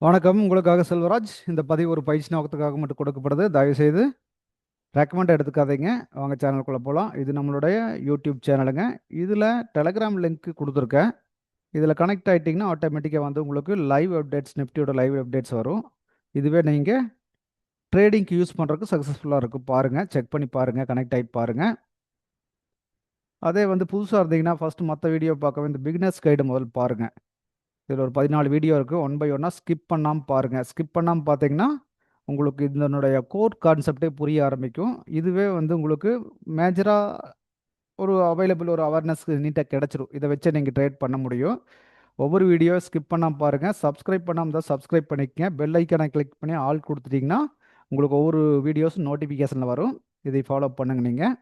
வணக்கம். உங்களுக்காக செல்வராஜ். இந்த பதிவு ஒரு பயிற்சி நோக்கத்துக்காக மட்டும் கொடுக்கப்படுது. தயவுசெய்து ரெக்கமெண்ட் எடுத்துக்காதீங்க. வாங்க சேனலுக்குள்ளே போகலாம். இது நம்மளுடைய யூடியூப் சேனலுங்க. இதில் டெலகிராம் லிங்க் கொடுத்துருக்கேன். இதில் கனெக்ட் ஆகிட்டிங்கன்னா ஆட்டோமேட்டிக்காக வந்து உங்களுக்கு லைவ் அப்டேட்ஸ், நிஃப்டியோட லைவ் அப்டேட்ஸ் வரும். இதுவே நீங்கள் ட்ரேடிங்க்கு யூஸ் பண்ணுறதுக்கு சக்ஸஸ்ஃபுல்லாக இருக்கும். பாருங்கள், செக் பண்ணி பாருங்கள், கனெக்ட் ஆகி பாருங்கள். அதே வந்து புதுசாக இருந்தீங்கன்னா ஃபஸ்ட்டு மற்ற வீடியோ பார்க்கவே இந்த பிகினர்ஸ் கைடு முதல் பாருங்கள். இதில் ஒரு 14 வீடியோ இருக்குது. ஒன் பை ஒன்னாக ஸ்கிப் பண்ணாமல் பாருங்கள். ஸ்கிப் பண்ணாமல் பார்த்தீங்கன்னா உங்களுக்கு இதனுடைய கோர் கான்செப்டே புரிய ஆரம்பிக்கும். இதுவே வந்து உங்களுக்கு மேஜராக ஒரு அவைலபிள் ஒரு அவேர்னஸ் நீட்டாக கிடச்சிரும். இதை வச்சு நீங்கள் ட்ரேட் பண்ண முடியும். ஒவ்வொரு வீடியோ ஸ்கிப் பண்ணாமல் பாருங்கள். சப்ஸ்கிரைப் பண்ணாமல் தான் சப்ஸ்கிரைப் பண்ணிக்கங்க. பெல் ஐக்கானை கிளிக் பண்ணி ஆல் கொடுத்துட்டிங்கன்னா உங்களுக்கு ஒவ்வொரு வீடியோஸும் நோட்டிஃபிகேஷனில் வரும். இதை ஃபாலோ பண்ணுங்கள். நீங்கள்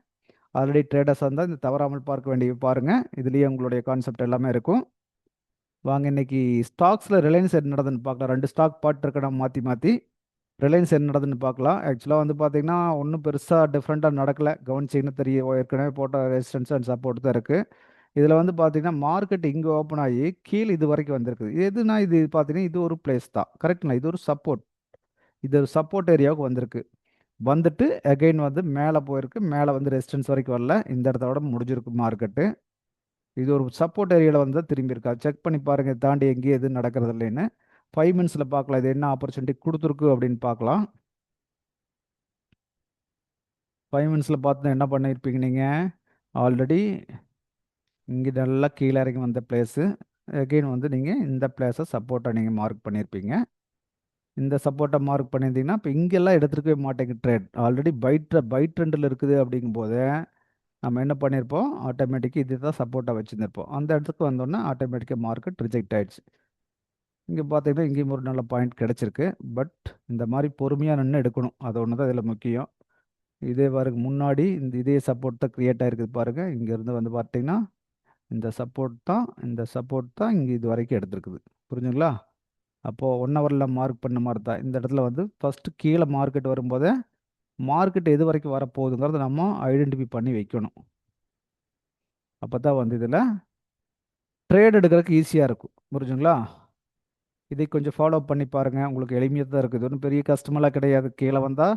ஆல்ரெடி ட்ரேடர்ஸாக இருந்தால் இந்த தவறாமல் பார்க்க வேண்டிய பாருங்கள். இதுலேயே உங்களுடைய கான்செப்ட் எல்லாமே இருக்கும். வாங்க இன்னைக்கு ஸ்டாக்ஸில் ரிலையன்ஸ் என்ன நடக்குதுன்னு பார்க்கலாம். 2 ஸ்டாக் பார்ட் இருக்கு, நம்ம மாற்றி மாற்றி ரிலையன்ஸ் என்ன நடக்குதுன்னு பார்க்கலாம். ஆக்சுவலாக வந்து பார்த்தீங்கன்னா ஒன்றும் பெருசாக டிஃப்ரெண்ட்டாக நடக்கலை. கவனிச்சிங்கன்னு தெரியும். ஏற்கனவே போட்ட ரெசிஸ்டன்ஸ் அண்ட் சப்போர்ட் தான் இருக்குது. இதில் வந்து பார்த்தீங்கன்னா மார்க்கெட் இங்கே ஓப்பன் ஆகி கீழே இது வரைக்கும் வந்திருக்குது. எதுனா இது பார்த்தீங்கன்னா இது ஒரு பிளேஸ் தான், கரெக்டுங்களா? இது ஒரு சப்போர்ட். இது ஒரு சப்போர்ட் ஏரியாவுக்கு வந்திருக்கு. வந்துட்டு அகைன் வந்து மேலே போயிருக்கு. மேலே வந்து ரெசிஸ்டன்ஸ் வரைக்கும் வரல. இந்த இடத்தோட முடிஞ்சிருக்கு மார்க்கெட்டு. இது ஒரு சப்போர்ட் ஏரியாவில் வந்து திரும்பி இருக்கா. செக் பண்ணி பாருங்கள், தாண்டி எங்கேயும் எதுவும் நடக்கிறது இல்லைன்னு. 5 மினிட்ஸில் பார்க்கலாம் இது என்ன ஆப்பர்ச்சுனிட்டி கொடுத்துருக்கு அப்படின்னு பார்க்கலாம். 5 மினிட்ஸில் பார்த்து என்ன பண்ணியிருப்பீங்க நீங்கள்? ஆல்ரெடி இங்கே நல்லா கீழே இறங்கி வந்த பிளேஸு அகெயின் வந்து நீங்கள் இந்த பிளேஸை சப்போர்ட்டாக நீங்கள் மார்க் பண்ணியிருப்பீங்க. இந்த சப்போர்ட்டை மார்க் பண்ணியிருந்தீங்கன்னா இப்போ இங்கெல்லாம் எடுத்துருக்கவே மாட்டேங்க ட்ரேட். ஆல்ரெடி பை ட்ரெண்டில் இருக்குது. அப்படிங்கும்போது நம்ம என்ன பண்ணியிருப்போம், ஆட்டோமேட்டிக்காக இது தான் சப்போர்ட்டாக வச்சுருந்துருப்போம். அந்த இடத்துக்கு வந்தோன்னா ஆட்டோமேட்டிக்காக மார்க்கெட் ரிஜெக்ட் ஆகிடுச்சு. இங்கே பார்த்தீங்கன்னா இங்கேயும் ஒரு நல்ல பாயிண்ட் கிடச்சிருக்கு. பட் இந்த மாதிரி பொறுமையாக நின்று எடுக்கணும். அது ஒன்று தான் இதில் முக்கியம். இதே பாருங்க, முன்னாடி இதே சப்போர்ட் தான் க்ரியேட் ஆகிருக்குது பாருங்கள். இங்கேருந்து வந்து பார்த்தீங்கன்னா இந்த சப்போர்ட் தான் இங்கே இது வரைக்கும் எடுத்துருக்குது. புரிஞ்சுங்களா? அப்போது 1 ஹவரில் மார்க் பண்ண மாதிரி தான் இந்த இடத்துல வந்து ஃபஸ்ட்டு கீழே மார்க்கெட் வரும்போதே மார்க்கெட் எது வரைக்கும் வரப்போகுதுங்கிறத நம்ம ஐடென்டிஃபை பண்ணி வைக்கணும். அப்போ தான் வந்து இதில் ட்ரேட் எடுக்கிறதுக்கு ஈஸியாக இருக்கும். புரிஞ்சுங்களா? இதை கொஞ்சம் ஃபாலோ பண்ணி பாருங்கள். உங்களுக்கு எளிமையாக தான் இருக்குது. ஒன்றும் பெரிய கஷ்டமெல்லாம் கிடையாது. கீழே வந்தால்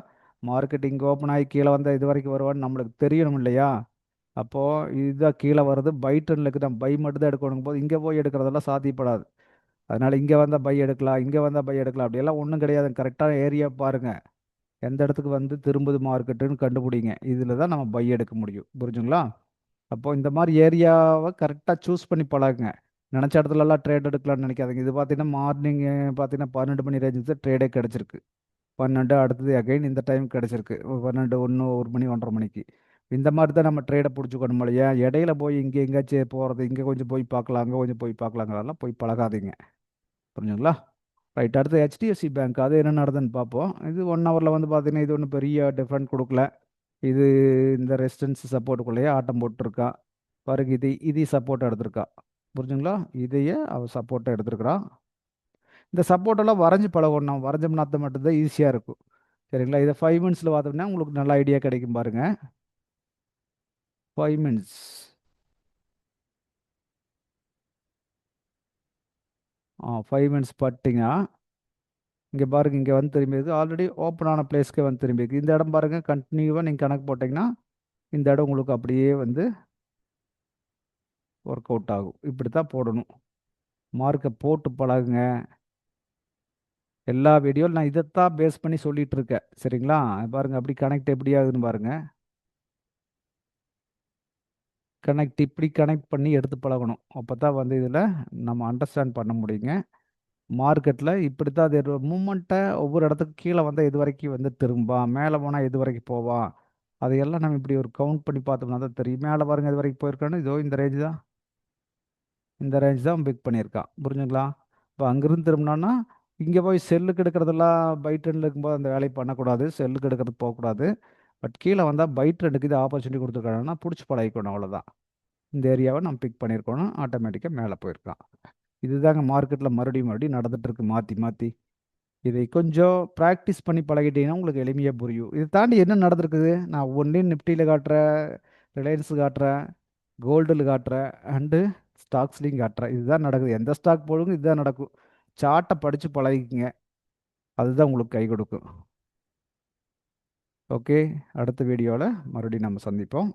மார்க்கெட் இங்கே ஓப்பன் ஆகி கீழே வந்தால் இது வரைக்கும் வருவான்னு நம்மளுக்கு தெரியணும் இல்லையா? அப்போது இதுதான் கீழே வருது. பை ட்ரெண்டில் இருக்குது. நம்ம பை மட்டும் தான் எடுக்கணும் போது இங்கே போய் எடுக்கிறதெல்லாம் சாத்தியப்படாது. அதனால் இங்கே வந்தால் பை எடுக்கலாம், இங்கே வந்தால் பை எடுக்கலாம், அப்படியெல்லாம் ஒன்றும் கிடையாது. கரெக்டான ஏரியா பாருங்கள். எந்த இடத்துக்கு வந்து திரும்புது மார்க்கெட்டுன்னு கண்டுபிடிங்க. இதில் தான் நம்ம பை எடுக்க முடியும். புரிஞ்சுங்களா? அப்போது இந்த மாதிரி ஏரியாவை கரெக்டாக சூஸ் பண்ணி பழகுங்க. நினச்ச இடத்துலலாம் ட்ரேட் எடுக்கலாம்னு நினைக்காதீங்க. இது பார்த்தீங்கன்னா மார்னிங் பார்த்தீங்கன்னா 12 மணி ரேஞ்சுக்கு தான் ட்ரேடே கிடச்சிருக்கு. 12 அடுத்தது அகைன் இந்த டைம் கிடச்சிருக்கு. 12, 1, 1 மணி 1:30 மணிக்கு. இந்த மாதிரி தான் நம்ம ட்ரேடை பிடிச்சிக்கணும் இல்லையா? இடையில போய் இங்கே எங்கேயாச்சும் போகிறது, இங்கே கொஞ்சம் போய் பார்க்கலாம், அங்கே கொஞ்சம் போய் பார்க்கலாங்கிறதெல்லாம் போய் பழகாதீங்க. புரிஞ்சுங்களா? ரைட். அடுத்து ஹெச்டிஎஃப்சி பேங்க், அது என்ன நடக்குதுன்னு பார்ப்போம். இது 1 ஹவரில் வந்து பார்த்தீங்கன்னா இது ஒன்றும் பெரிய டிஃப்ரெண்ட் கொடுக்கல. இது இந்த ரெசிஸ்டன்ஸ் சப்போர்ட்டுக்குள்ளேயே ஆட்டம் போட்டிருக்கா பாருங்க. இது சப்போர்ட் எடுத்திருக்கா. புரிஞ்சுங்களா? இதையே அவள் சப்போர்ட்டை எடுத்துருக்குறான். இந்த சப்போர்ட்டெல்லாம் வரைஞ்சி பழகணும். நம்ம வரைஞ்சோம்னா தான் மட்டும்தான் ஈஸியாக இருக்கும். சரிங்களா? இதை 5 மினிட்ஸில் பார்த்தோம்னா உங்களுக்கு நல்ல ஐடியா கிடைக்கும் பாருங்கள். 5 மினிட்ஸ். 5 மினிட்ஸ் பார்த்தீங்கன்னா இங்கே பாருங்கள், இங்கே வந்து திரும்பியிருக்கு. ஆல்ரெடி ஓப்பன் ஆன பிளேஸ்க்கே வந்து திரும்பியிருக்கு. இந்த இடம் பாருங்கள், கண்டினியூவாக நீங்கள் கணக்கு போட்டிங்கன்னா இந்த இடம் உங்களுக்கு அப்படியே வந்து ஒர்க் அவுட் ஆகும். இப்படி தான் போடணும். மார்க்கை போட்டு பழகுங்க. எல்லா வீடியோவில் நான் இதைத்தான் பேஸ் பண்ணி சொல்லிகிட்டு இருக்கேன். சரிங்களா? பாருங்கள் அப்படி கனெக்ட் எப்படி ஆகுதுன்னு பாருங்கள். இப்படி கனெக்ட் பண்ணி எடுத்து பழகணும். அப்போ தான் வந்து இதில் நம்ம அண்டர்ஸ்டாண்ட் பண்ண முடியுங்க. மார்க்கெட்டில் இப்படி தான் அது மூமெண்ட்டை ஒவ்வொரு இடத்துக்கு கீழே வந்தால் இது வரைக்கும் வந்து திரும்பான், மேலே போனால் இது வரைக்கும் போவான், அதையெல்லாம் நம்ம இப்படி ஒரு கவுண்ட் பண்ணி பார்த்தோம்னா தான் தெரியும். மேலே பாருங்கள் இது வரைக்கும் போயிருக்கான்னு, இதோ இந்த ரேஞ்ச் தான் பிக் பண்ணியிருக்கான். புரிஞ்சுங்களா? இப்போ அங்கேருந்து திரும்பினோன்னா இங்கே போய் செல்லுக்கு எடுக்கிறதெல்லாம் பை ட்ரெண்டில் இருக்கும்போது அந்த வேலையை பண்ணக்கூடாது. செல்லுக்கு எடுக்கிறதுக்கு போகக்கூடாது. பட் கீழே வந்தால் பை ட்ரெண்டுக்கு இது ஆப்பர்ச்சுனிட்டி கொடுத்துருக்காங்கன்னா பிடிச்சி பழகிக்கணும், அவ்வளோதான். இந்த ஏரியாவை நம்ம பிக் பண்ணியிருக்கணும். ஆட்டோமேட்டிக்காக மேலே போயிருக்கான். இதுதாங்க மார்க்கெட்டில் மறுபடியும் நடந்துகிட்ருக்கு மாற்றி மாற்றி. இதை கொஞ்சம் ப்ராக்டிஸ் பண்ணி பழகிட்டீங்கன்னா உங்களுக்கு எளிமையாக புரியும். இதை தாண்டி என்ன நடந்திருக்குது, நான் ஒன்றையும் நிஃப்டியில் காட்டுறேன், ரிலையன்ஸு காட்டுறேன், கோல்டில் காட்டுறேன், அண்டு ஸ்டாக்ஸ்லையும் காட்டுறேன். இதுதான் நடக்குது. எந்த ஸ்டாக் போடுங்க இதுதான் நடக்கும். சார்ட்டை படித்து பழகிக்கங்க. அதுதான் உங்களுக்கு கை கொடுக்கும். ஓகே, அடுத்த வீடியோவில் மறுபடியும் நம்ம சந்திப்போம்.